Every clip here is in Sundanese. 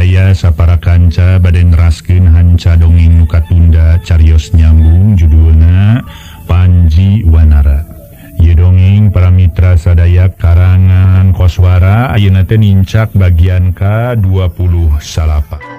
sadaya sapara kanca baden raskeun hanca dongeng nu katunda carios nyambung judulna Panji Wanara. Ieu dongeng para mitra sadaya karangan Koswara ayeuna teh nincak bagian ka-28.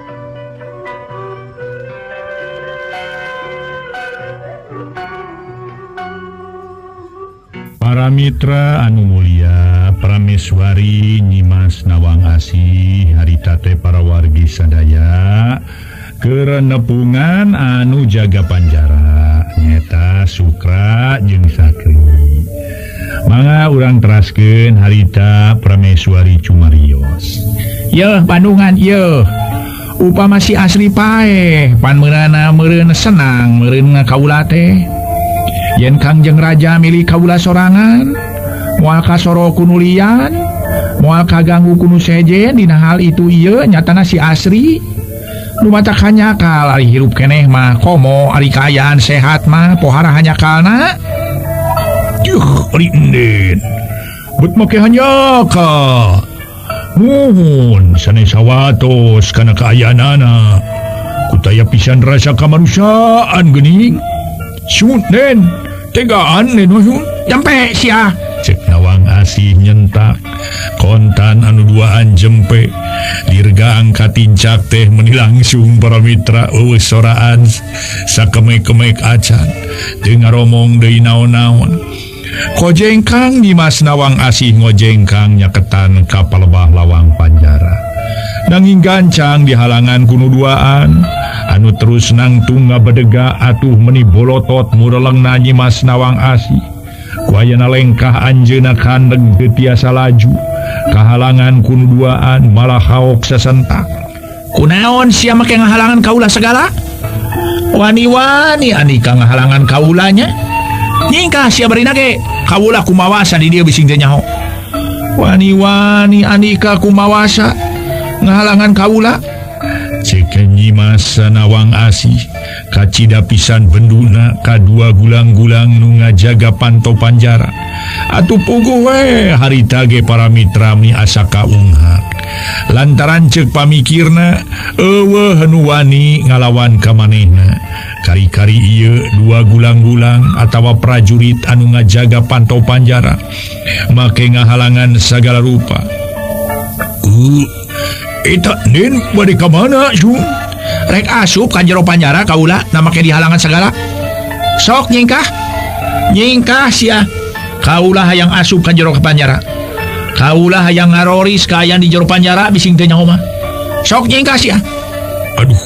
Para mitra anu mulia, prameswari nyimas nawang asih harita teh para wargi sadaya keur nepungan anu jaga panjara nyata Sukra jeung Sakri. Mangga urang teraskeun harita prameswari cumarios. Yeuh Bandungan yeuh. Upama si asli pae pan meurana meureun senang meureun kaula teh. Yen Kangjeng Raja milih kaula sorangan, moal kasoro kunulian, moal kaganggu kunu sejen dina hal itu ieu nyatana si asri nu matak hanyakal ari hirup keneh mah komo ari kaayaan sehat mah pohara hanyakalna. Ari enden bet make hanyakal nuhun sanes sawatos kana kaayaanana kutaya pisan rasa kamanusiaan geuning sun den tegaan den Jempe sia cek nawang asih nyentak kontan anu duaan jempe dirga angka tincak teh meni langsung para mitra eueuh soraan sakemek-kemek acan teu ngaromong deui naon-naon. Kojengkang nyimas nawang asih ngojengkang nyaketan ka palebah lawang panjara. Nanging gancang di halangan kuno duaan anu terus nangtung ngabedega atuh meni bolotot murelengna nyimas nawang asih. Kuayana lengkah anjeuna kandeng teu tiasa laju. Kahalangan kuno duaan malah haok sasentak. Kunaon sia make ngahalangan kaula segala? Wani-wani anika ngahalangan kaulanya. Nyingkah sia barina ge kaula kumawasa di dieu bising teh nyaho. Wani-wani anika kumawasa ngahalangan kaula. Cek nyimas nawang asih kacida pisan benduna kadua gulang-gulang nu ngajaga panto panjara. Atuh puguh we harita ge para mitra mi asa kaunghak. Lantaran cek pamikirna eueuh nu wani ngalawan ka manehna. Kari-kari ieu dua gulang-gulang atawa prajurit anu ngajaga panto panjara make ngahalangan sagala rupa. Eta nen bade ka mana Jung? Rek asup ka jero panjara kaula na make dihalangan segala. Sok nyingkah. Nyingkah sia. Kaula hayang asup ka jero panjara. Kaula hayang ngaroris kaayaan di jero panjara bising teh nyaho mah. Sok nyingkah sia. Aduh.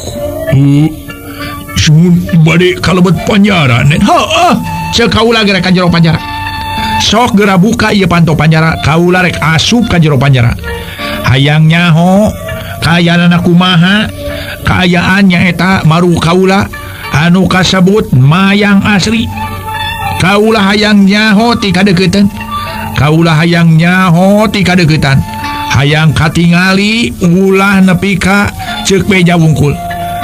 Sun bade kalebet panjara nen. Heueuh, ceuk kaula ge rek ka jero panjara. Sok geura buka ieu panto panjara, kaula rek asup ka jero panjara. Hayang nyaho kaayaan kumaha kaayaannya eta maru kaula anu kasebut mayang asri. Kaula hayang nyaho ti kadeukeuten. Kaula hayang nyaho ti kadeukeuten. Hayang katingali ulah nepi ka ceuk beja wungkul.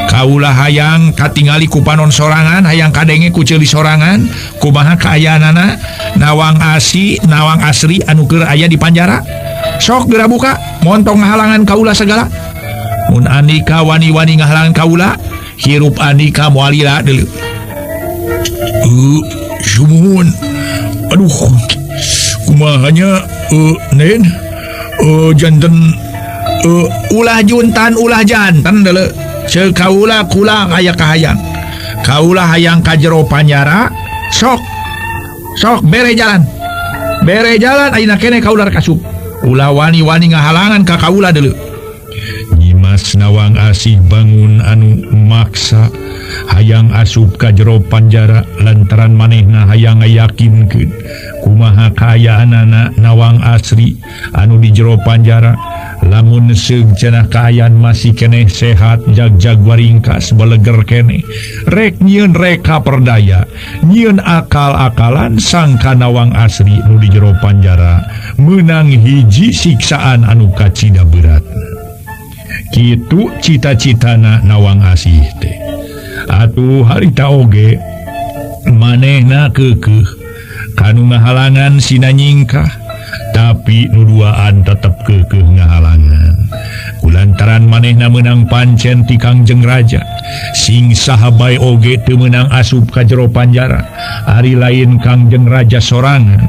Kaula hayang katingali ku panon sorangan, hayang kadenge ku ceuli sorangan, kumaha kaayaanana nawang asri anu keur aya di panjara. Sok geura buka, montong ngahalangan kaula segala. Mun anika wani-wani ngahalangan kaula, hirup anika moal lila deuleu. Sumun. Aduh. Kumahanya nen janten ulah juntan ulah jantan deuleu. Ceuk kaula kulang aya kahayang. Kaula hayang ka jero panjara, sok bere jalan. Bere jalan ayeuna keneh kaula rek asup. Ulah wani-wani ngahalangan ka kaula deuleu. Nyimas nawang asih bangun anu maksa hayang asup ka jero panjara lantaran manehna hayang ngayakinkeun kumaha kaayaanana nawang asri anu di jero panjara. Lamun seug cenah kaayaan masih keneh sehat jag-jag waringkas beleger keneh rek nyieun reka perdaya nyieun akal-akalan sangka nawang asri nu di jero panjara meunang hiji siksaan anu kacida beratna. Kitu cita-citana nawang asih teh. Atuh harita oge manehna keukeuh kanu ngahalangan sina nyingkah tapi nuduaan tetap ke ngahalangan kulantaran manehna menang pancen ti Kangjeng Raja sing sahabai oge teu menang asup ka jero panjara ari lain Kangjeng Raja sorangan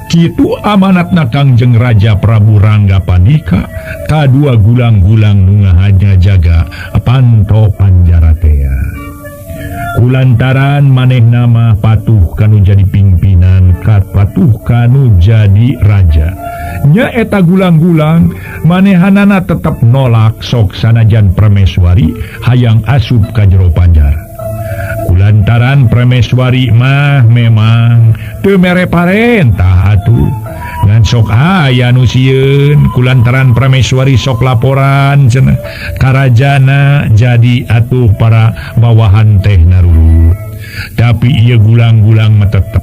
kitu amanatna Kangjeng Raja Prabu Rangga Pandika kadua gulang-gulang nu ngahaja jaga panto panjara tea kulantaran manehna mah patuh kanu jadi pimpinan patuh kanu jadi raja nya eta gulang-gulang manehanana tetap nolak sok sanajan Prameswari hayang asup ka jero panjara kulantaran Prameswari mah memang teu mere parentah atuh ngan sok aya nu sieun kulantaran Prameswari sok laporan cenah karajana jadi atuh para bawahan teh narurut tapi ieu gulang-gulang mah tetep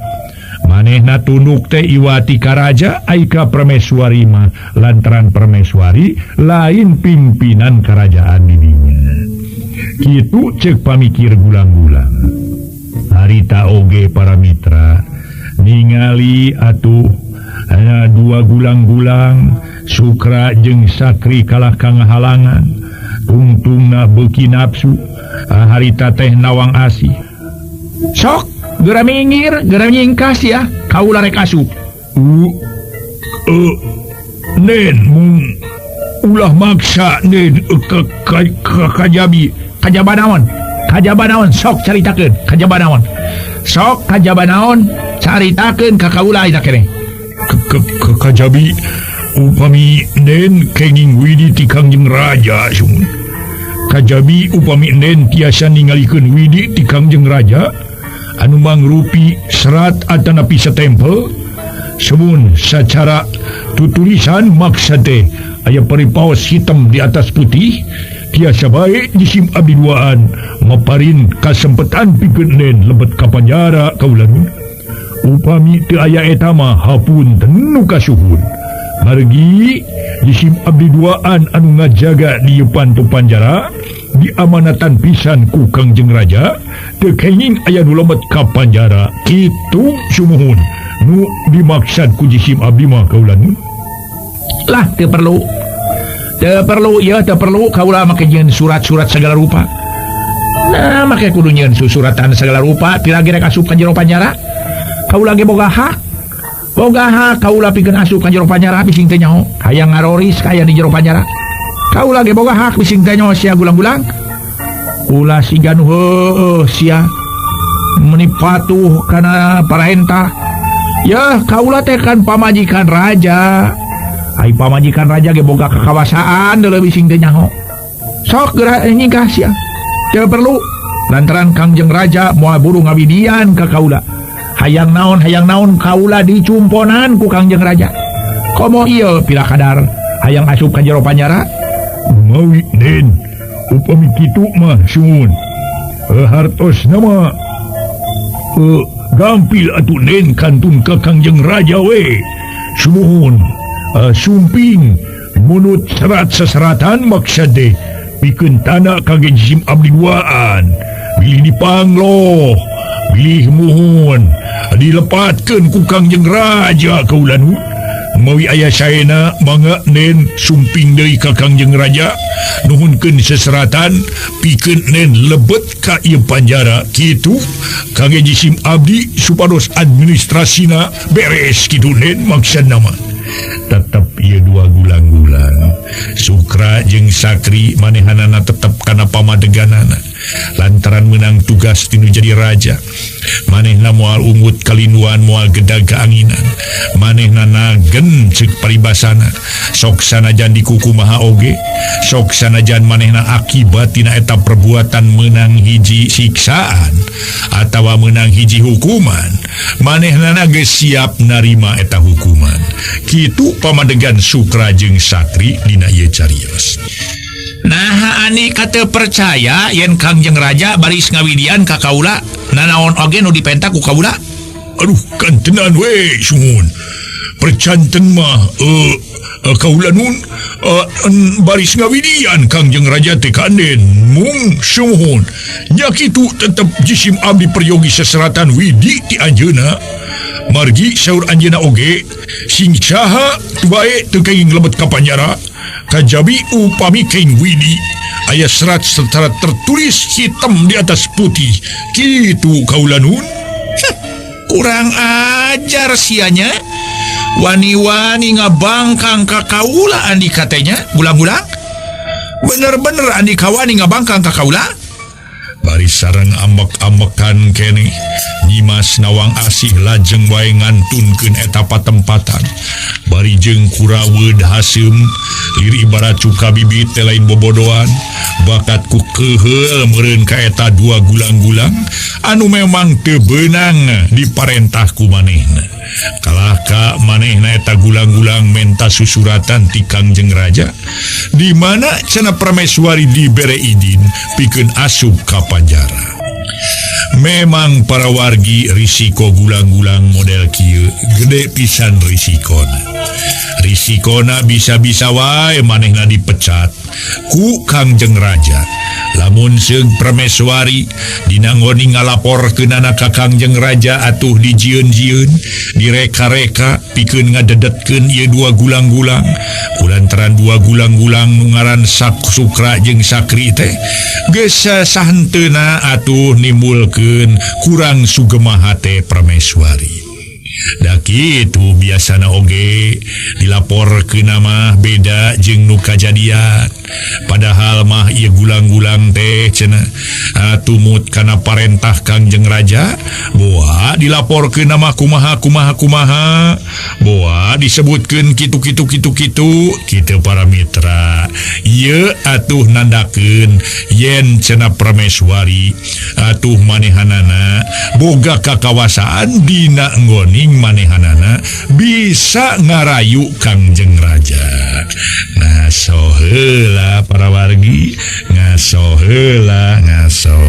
manehna tunduk teh iwati karaja aika Prameswari mah lantaran Prameswari lain pimpinan kerajaan di dinya kitu cek pamikir gulang-gulang harita oge para mitra ningali atuh ada dua gulang-gulang Sukra jeung Sakri kalah kang halangan tungtungna beuki nafsu harita teh nawang asih sok gera minggir gera nyingkas ya kaula rek asup nen mung ulah maksa nen kajabanaon sok caritakeun kajabanaon sok kajabanaon caritakeun ka kaula eta keneh kajabi upami nen kenging widi ti Kangjeng Raja sun kajabi upami nen tiasa ningalikeun widi ti Kangjeng Raja anu mangrupi serat atanapi satempel semun secara tutulisan maksud teh aya peripaos hitam di atas putih tiasa bae jisim abdi duaan maparin kasempetan pikeun nen lebet ka panjara kaulanun upami teu aya eta mah hapunten nu kasuhun margi jisim abdi duaan anu ngajaga di panto panjara diamanatan pisan ku Kangjeng Raja teu kenging aya nu lembet ka panjara kitu sumuhun nu dimaksud ku jisim abdi mah kaulanun lah teu perlu kaula make nyeun surat-surat segala rupa nah make kudu nyeun susuratan segala rupa piragi rek asup ka jero panjara kaula ge boga hak kaula pikeun asup ka jero panjara bising teh nyaho hayang ngaroris kaya di jero panjara kaula ge boga hak bising teh nyaho sia gulang-gulang ulah siga nu heueuh sia meuni patuh kana parentah ya kaula teh kan pamajikan raja ai pamajikan raja ge boga kakawasaan deuleu bising teh nyaho sok geura nyingkas sia teu perlu lantaran Kangjeng Raja moal buru ngawidian ka kaula hayang naon kaula dicumponan ku Kangjeng Raja komo ieu pila kadar hayang asup ka jero panjara mawi nen upami kitu mah sun hartosna mah gampil atuh nen kantun ka Kangjeng Raja we sumuhun sumping munut serat seseratan maksud deh pikeun tanah kage jisim abdi duaan bilih dipangloh bilih muhun dilepatkeun ku Kangjeng Raja kaulanun mawi aya saena mangga nen sumping deui ka Kangjeng Raja nuhunkeun seseratan pikeun nen lebet ka ieu panjara kitu kage jisim abdi supados administrasina beres kitu nen maksudna mah tetep ieu dua gulang-gulang Sukra jeung Sakri manehanana tetep kana pamadeganana lantaran menang tugas tinu jadi raja manehna moal ungut kalinduan moal gedag keanginan manehna nagen ceuk paribasana sok sanajan dikuku maha oge sok sanajan manehna akibat tina eta perbuatan menang hiji siksaan atawa menang hiji hukuman manehna geus siap narima eta hukuman kitu pamadegan Sukra jeung Sakri dina ieu carios. Nah ani kata percaya yen Kangjeng Raja baris ngawidian ka kaula nanaon oge nu dipenta ku kaula aduh kantenan we sumun percanten mah kaula nun baris ngawidian Kangjeng Raja teh kanen mung sumuhun nya kitu tetep jisim abdi peryogi seseratan widi ti anjeuna margi saur anjeunna oge sing caha bae teu kaing lebet ka panjara kajabi upami kain widi aya serat secara tertulis hitam di atas putih kitu kaula nuhun. Kurang ajar sianya wani-wani ngabangkang ka kaula andi katanya gulang-gulang. Bener-bener andi kawani ngabangkang ka kaula. Bari sareng ambek-ambekan kene Nyimas Nawang Asih lajeng wae ngantunkeun eta patempatan. Bari jeung Kuraweud Haseum lir ibarat cuka bibit teh lain bobodohan bakat ku keheul meureun ka eta dua gulang-gulang anu memang teu beunang diparentah ku manehna. Kalahka manehna eta gulang-gulang menta susuratan ti Kangjeng Raja di mana cenah Prameswari dibere izin pikeun asup ka panjara. Memang para wargi risiko gulang-gulang model kieu gede pisan risikona bisa-bisa wae manehna dipecat ku Kangjeng Raja. Lamun seung Prameswari dina ngoni ngalaporkeun anak ka Kangjeng Raja atuh dijieun-jieun direka-reka pikeun ngadedetkeun ieu dua gulang-gulang kulantaran dua gulang-gulang nu ngaran Sukra jeung Sakri teh geus sahenteuna atuh nimbulkeun kurang sugemaha teh Prameswari. Da kitu biasana oge dilaporkeun mah beda jeung nu kajadian. Padahal mah ieu gulang-gulang teh cenah tumut kana parentah Kangjeng Raja boa dilaporkeun mah kumaha boa disebutkeun kitu kitu para mitra. Ieu atuh nandakeun yen cenah Prameswari atuh manehanana boga kakawasaan dina nggoning manehanana bisa ngarayu Kangjeng Raja. Ngaso heula para wargi, ngaso heula ngaso.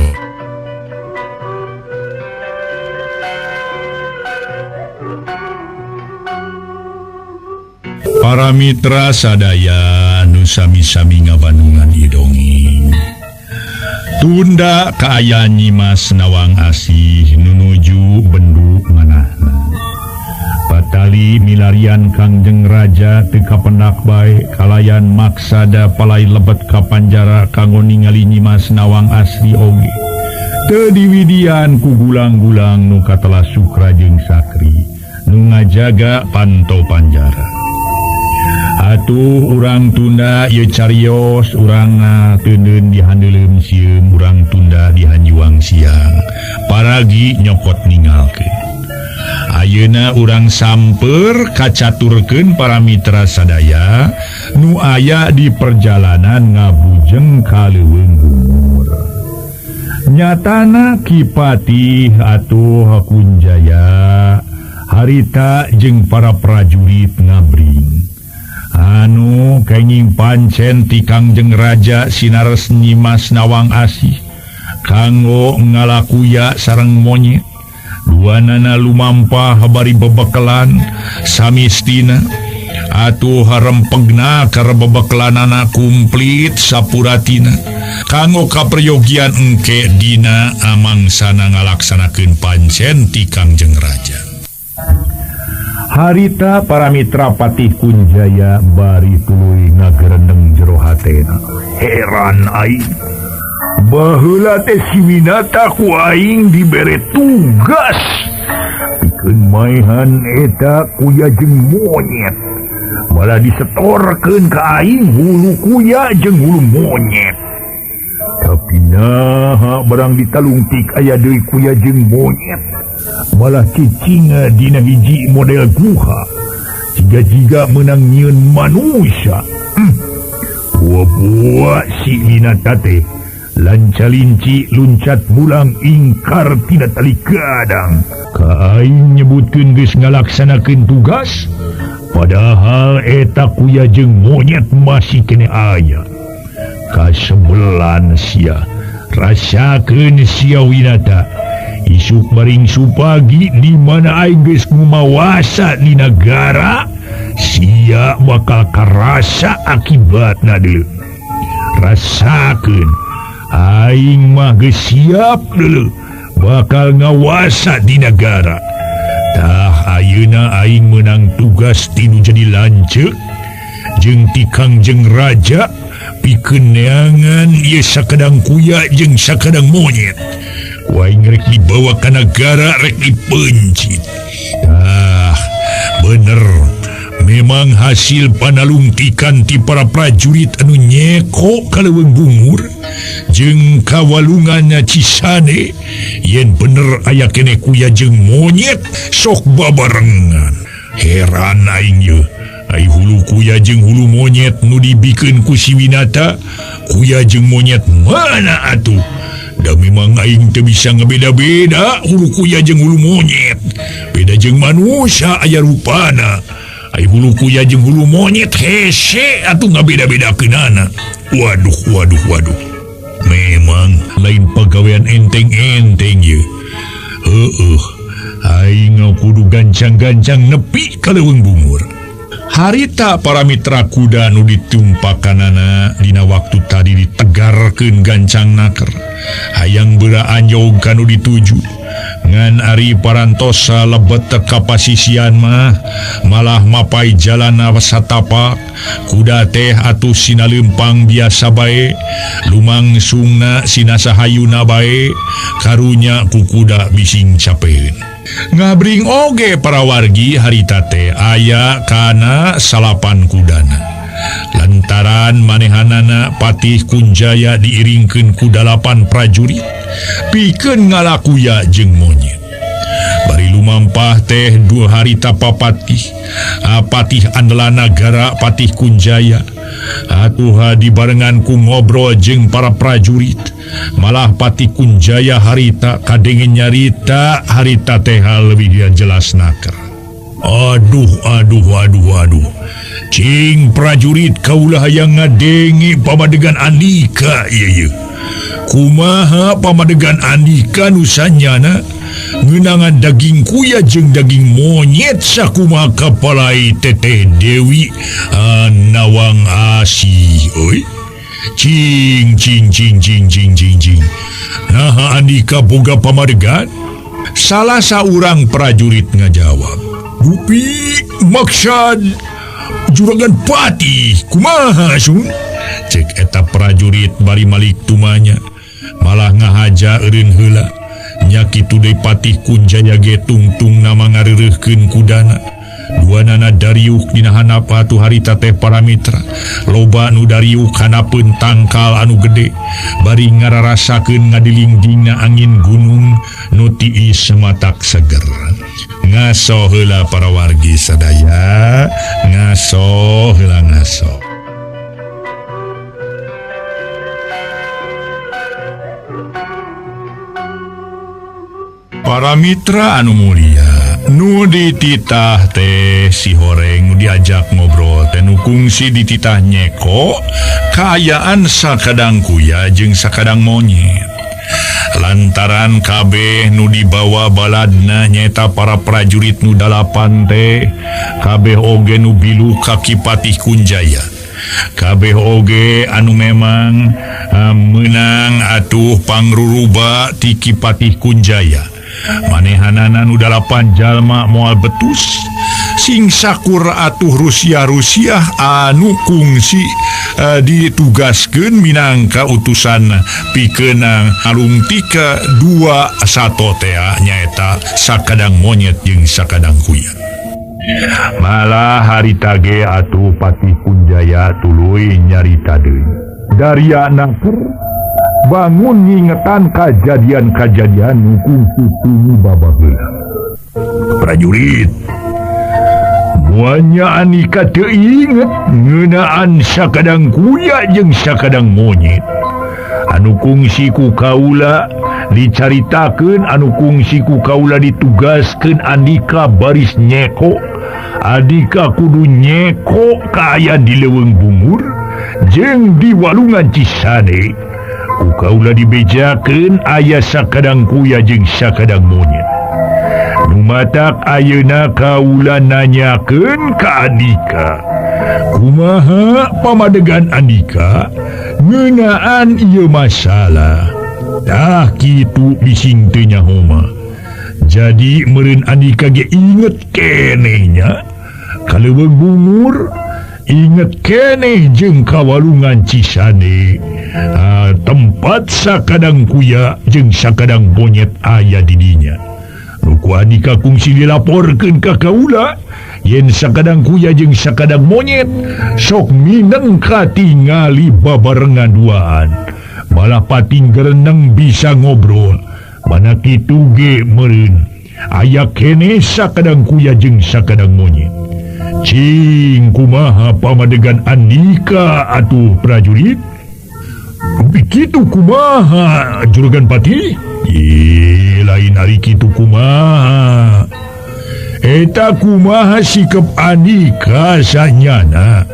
Para mitra sadaya nu sami-sami ngabandungan ieu dongeng. Tunda kaayaan Nyimas Nawang Asih nunuju bendu manahna. Patali milarian Kangjeng Raja teu kapendak bae kalayan maksada palai lebet ka panjara kanggo ningali Nyimas Nawang Asih oge. Teu diwidian ku gulang-gulang nu katelah Sukra jeung Sakri nu ngajaga panto panjara. Atuh urang tunda ieu carios urang teundeun di handeuleum sieum urang tunda di hanjuang siang paragi nyokot ninggalkeun. Ayeuna urang samper kacaturkeun para mitra sadaya nu aya di perjalanan ngabujeng ka leuweung gumur. Nyatana Kipati atuh Kunjaya harita jeung para prajurit ngabring. Anu kenging pancen ti Kangjeng Raja sinares Nyimas Nawang Asih kanggo ngalakuya sareng monyet. Duanana lumampah bari bebekelan samistina atuh harempegna ka bebekelanana kumplit sapuratina kanggo kaprayogian engke dina amangsana ngalaksanakeun pancen ti Kangjeng Raja. Harita para mitra Patih Kunjaya bari tuluy ngagerendeng jero hatena. Heran aing baheula teh si Winata ku aing dibere tugas pikeun maehan eta kuya jeung monyet malah disetorkeun ka aing hulu kuya jeung hulu monyet. Tapi naha barang ditalungtik aya deui kuya jeung monyet malah cicinga dina hiji model guha jiga-jiga menang nyieun manusia. Buah-buah si Winata teh lancalinci luncat mulang ingkar tina tali gadang ka aing nyebutkeun geus ngalaksanakeun tugas padahal eta kuya jeung monyet masih kene aya. Kasebelan sia rasakeun sia Winata isuk baring supagi di mana aing geus ngumawasa di negara sia bakal karasa akibatna deuleu. Rasakeun aing mah geus siap deuleu bakal ngawasa di negara. Tah Ayeuna aing menang tugas tinu jadi lancek jeung tikang jeung raja pikeun neangan ieu sakadang kuya jeung sakadang monyet. Waing rek dibawa ka negara rek dipencit. Bener, memang hasil panalungtikan ti para prajurit anu nyeko ka leuweung bungur jeung kawalungannya Cisane, yen bener aya kene kuya jeung monyet sok babarengan. Heran aing ye, ai hulu kuya jeung hulu monyet nu dibikeun ku si Winata, kuya jeung monyet mana atuh? Da memang aing teu bisa ngabeda-beda hulu kuya jeung hulu monyet. Beda jeung manusia aya rupana. Ai hulu kuya jeung hulu monyet hese atuh ngabeda-bedakeunana. Waduh. Memang lain pagawean enteng-enteng ye. Aing kudu gancang-gancang nepi ka leuweung bungur. Harita para mitra kuda nu ditumpakanana dina waktu tadi ditegarkeun gancang naker. Hayang beura anjog kanu dituju. Ngan ari parantosa lebet teka pasisian malah mapai jalan satapak. Kuda teh atuh sina leumpang biasa bae, lumangsungna sina sahayuna bae, karunya ku kuda bising capeun. Ngabring oge para wargi harita teh aya kana salapan kudana. Lantaran manehanana Patih Kunjaya diiringkeun ku 8 prajurit pikeun ngalakuya jeung monyet. Bari lumampah teh 2 harita papatih, Patih andalan nagara Patih Kunjaya atuh dibarengan ku ngobrol jeung para prajurit. Malah Patih Kunjaya harita kadengen nyarita harita teh leuwih jelas naker. Aduh. Cing prajurit kaulah hayang ngadengi pamadegan Andika ieu. Kumaha pamadegan Andika nusanyana ngeunangan daging kuya jeung daging monyet sakumaha kapalai Teteh Dewi Nawang Asih euy. Cing. Nah Andika boga pamadegan? Salah saurang prajurit ngajawab, "Dupi maksad Juragan Patih, kumaha sun?" Cek eta prajurit bari malik tumanya, malah ngahaja eureun heula. Nya kitu deui Patih Kunjaya ge tungtung nama ngareureuhkeun kudana. Duanana dariuk dina handap atuh harita teh para mitra. Loba nu dariuk hanapeun tangkal anu gede, bari ngararasakeun ngadilingdingna angin gunung nu tiis sematak seger. Ngaso heula para wargi sadaya, ngaso. Para mitra anu mulia, nu dititah teh si Horeng nu diajak ngobrol teh nu kungsi dititah nyeko kaayaan sakadang kuya jeung sakadang monyet. Lantaran kabeh nu dibawa baladna nyata para prajurit nu 8 teh kabeh oge nu bilu kaki Patih Kunjaya. Kabeh oge anu memang menang atuh pangruruba ti Ki Patih Kunjaya. Manehanana nu 8 jalma moal betus sing sakur atuh Rusia anu kungsi ditugaskeun minangka utusan pikeun alungtika 2 sato teh nyaeta sakadang monyet jeung sakadang kuya. Malah harita ge atuh Patih Kunjaya tuluy nyarita deui. Daria naker bangun ngingetan kajadian-kajadian nu kungsi tunu babageula. Prajurit, muanya Andika teu inget ngeunaan sakadang kuya jeung sakadang monyet. Anu kungsi ku kaula dicaritakeun, anu kungsi ku kaula ditugaskeun Andika baris nyeko. Andika kudu nyeko ka aya di leuweung bungur jeung di walungan Cisane. Ku kaula dibejakeun aya sakadang kuya jeung sakadang monyet. Numatak ayeuna kaula nanyakeun ka Andika, kumaha pamadegan Andika ngeunaan ieu masalah. Tah kitu bising teu nyaho mah. Jadi meureun Andika ge inget kenehnya kaleuweung bungur inget keneh jeung kawalungan Cisane tempat sakadang kuya jeung sakadang monyet aya di dinya. Nuku Andika kungsi dilaporkeun ka kaula yen sakadang kuya jeung sakadang monyet sok mineng katingali babarengan duaan malah pating gereneng bisa ngobrol. Mana kitu ge meureun aya keneh sakadang kuya jeung sakadang monyet. Cing kumaha pamadegan Andika atuh prajurit? Kitu kumaha Juragan Pati? Lain ari kitu kumaha. Eta kumaha sikep Andika sanyana.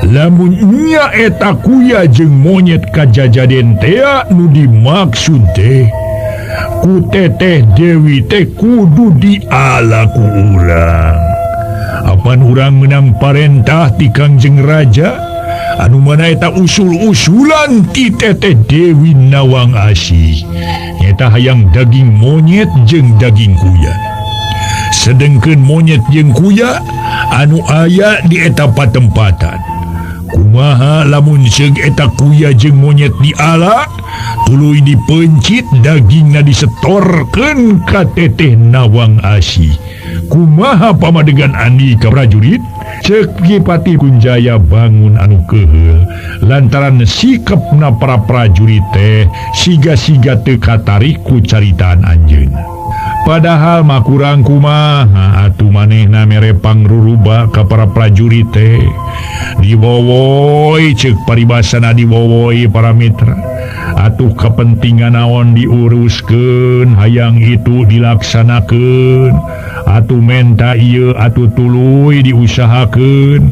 Lamun nya eta kuya jeung monyet kajajaden teh nu dimaksud teh ku Teteh Dewi teh kudu diala ku urang. Apan urang menang parentah ti Kangjeng Raja anu mana eta usul-usulan ti Teteh Dewi Nawang Asih nyata hayang daging monyet jeung daging kuya. Sedengkeun monyet jeung kuya anu aya di eta patempatan. Kumaha lamun seug eta kuya jeung monyet diala tuluy dipencit dagingna disetorkeun ka Teteh Nawang Asih. Kumaha pamadegan Andika prajurit? Ceuk Pati Kunjaya bangun anu keheul lantaran sikepna para prajurit teh siga-siga teu katarik ku caritaan anjeunna. Padahal mah kurang kumaha atuh manehna mere pangruruba ka para prajurit teh. Diwowoy ceuk paribasana diwowoy para mitra. Atuh kepentingan naon diuruskeun hayang itu dilaksanakeun. Atuh menta ieu atuh tuluy diusahakeun.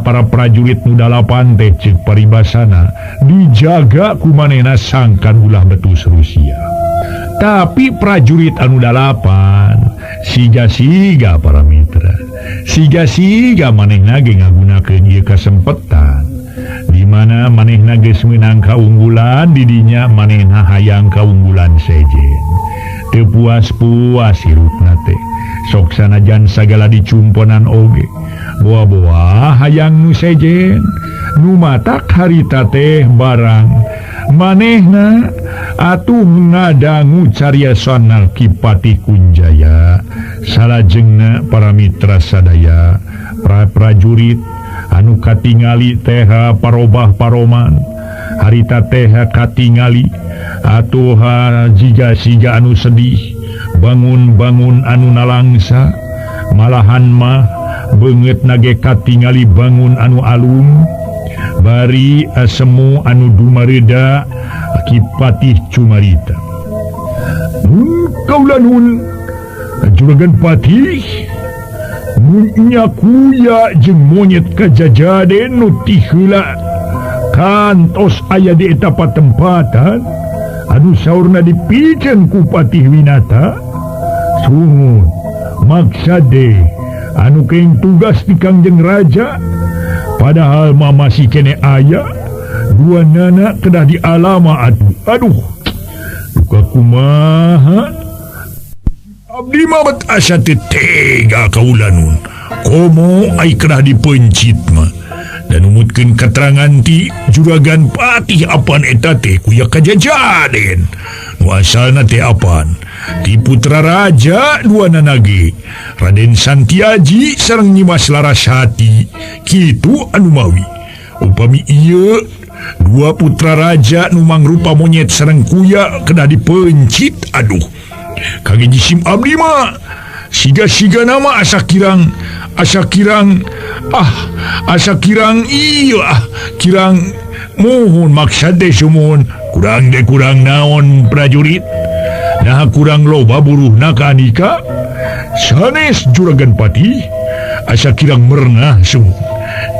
Para prajurit nu dalapan teh ceuk paribasana dijaga ku manehna sangkan ulah betus Rusia. Tapi prajurit anu dalapan siga-siga para mitra. Siga-siga manehna ge ngagunakeun ieu kasempetan. Di mana manehna geus meunang kaunggulan di dinya manehna hayang kaunggulan sejen. Teu puas-puas hirupna teh. Sok sanajan sagala dicumponan oge. Boa-boa hayang nu sejen. Nu matak harita teh barang. Manehna atuh ngadangu cariosan Ki Pati Kunjaya. Salajengna para mitra sadaya, prajurit anu katingali teh parobah paroman. Harita teh katingali atuh jiga-siga anu sedih. Bangun-bangun anu nalangsa. Malahan mah beungeut nage katingali bangun anu alung. Bari semu anu dumareda Ki Patih Cumarita. Kaula nun Juragan Patih nya kuya jeung monyet kajajaden nu ti heula kantos aya di eta patempatan anu saurna dipikeun ku Patih Winata. Sungguh maksade anu keing tugas di Kangjeng Raja. Padahal mama masih kene aya dua nana kedah dialama aduh duka kumaha abdi mah bet asa teu tega kaula nun komo ai kedah dipencit mah dan numutkeun keterangan ti Juragan Patih apan eta teh kuya kajajaden nu asalna teh apan ti putra raja dua nanage Raden Santiaji sareng Nyimas Larasati kitu anu mawi upami ieu dua putra raja nu mangrupa monyet sareng kuya kedah dipencit aduh kage jisim abdi mah siga-siga nama asa kirang kirang mohon maksad deh sumun kurang naon prajurit nah kurang loba buruhna ka Andika sanes Juragan Patih asa kirang merenah sumun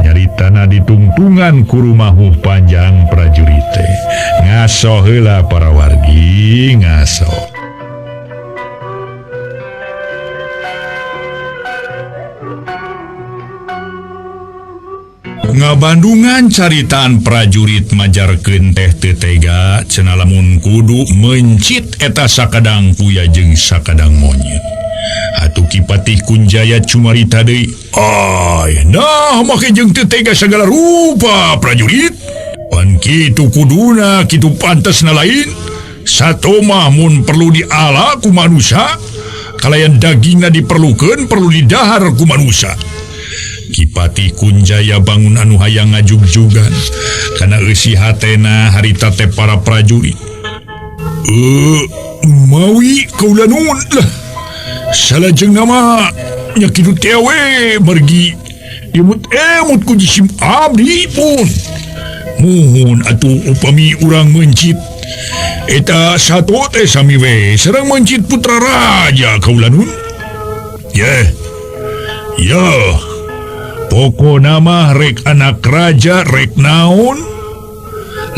nyaritana ditungtungan ku rumahuh panjang prajurit teh ngaso heula para wargi ngaso. Ngabandungan caritaan prajurit majarkeun teh teu tega cenah lamun kudu mencit eta sakadang kuya jeung sakadang monyet. Atuh Kipatih Kunjaya cumarita deui, nah make jeung teu tega sagala rupa prajurit. Pan kitu kuduna kitu pantesna lain. Sato mah mun perlu diala ku manusia, kalayan dagingna diperlukeun perlu didahar ku manusia. Kipatih Kunjaya bangun anu hayang ngajugjugan kana eusi hatena harita teh para prajurit. Mawi kaula nuhun lah. Salajeng nama nya kitu teh we mergi emut ku jisim abdi pun. Muhun atuh upami urang mencit eta sato teh sami we sareng mencit putra raja kaula nuhun. Ya. Pokok nama rek anak raja rek naon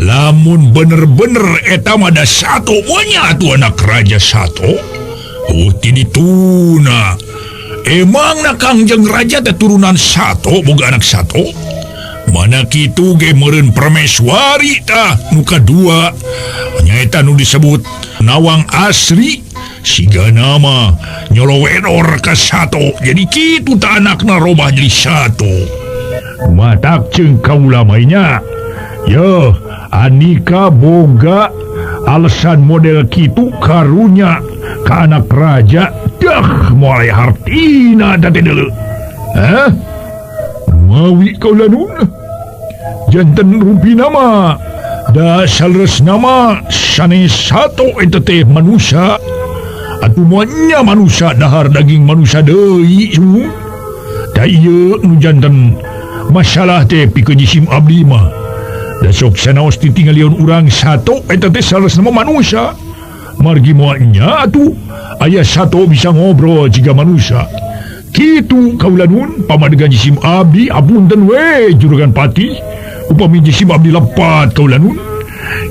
lamun bener-bener eta mah da sato wanya atuh anak raja sato. Ti dituna emang na Kangjeng raja teh turunan sato boga anak sato. Mana kitu ge meureun permeswari tah nu kadua nyaeta nu disebut Nawang Asri. Siga nama nyolowedor ka sato jadi kitu ta anakna robah jadi sato. Matak ceung kaula mainnya. Yo, Anika boga alasan model kitu karunya ka anak raja. Dah mulai hartina tadi dulu. Mawi kaula nun. Janten rupi nama da saleres nama sanes sato eta teh manusia. Atuh moanya manusia dahar daging manusia deui. Da ieu nu janten masalah teh pikeun jisim abdi mah. Da sok sanaos titinggalion urang sato eta teh saleres nama manusia. Margi moanya atuh aya sato bisa ngobrol jiga manusia. Kitu kaula nun pamadegan jisim abdi apunten we juragan pati. Upami jisim abdi lepat kaula nun.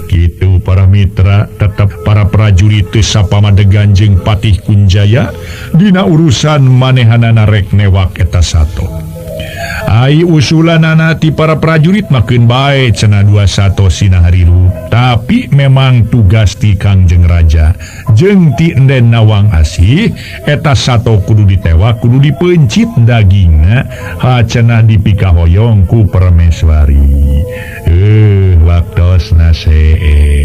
Kitu para mitra tetap para prajurit teu sapamadegan jeung Patih Kunjaya dina urusan manehanana rek newak eta sato. Ai usulanana ti para prajurit makeun bae cenah 21 sina harilu, tapi memang tugas ti Kangjeng Raja jeung ti Enden Nawang Asih eta sato kudu ditewak kudu dipencit dagingna hacenah dipikahoyong ku permeswari. Waktosna see.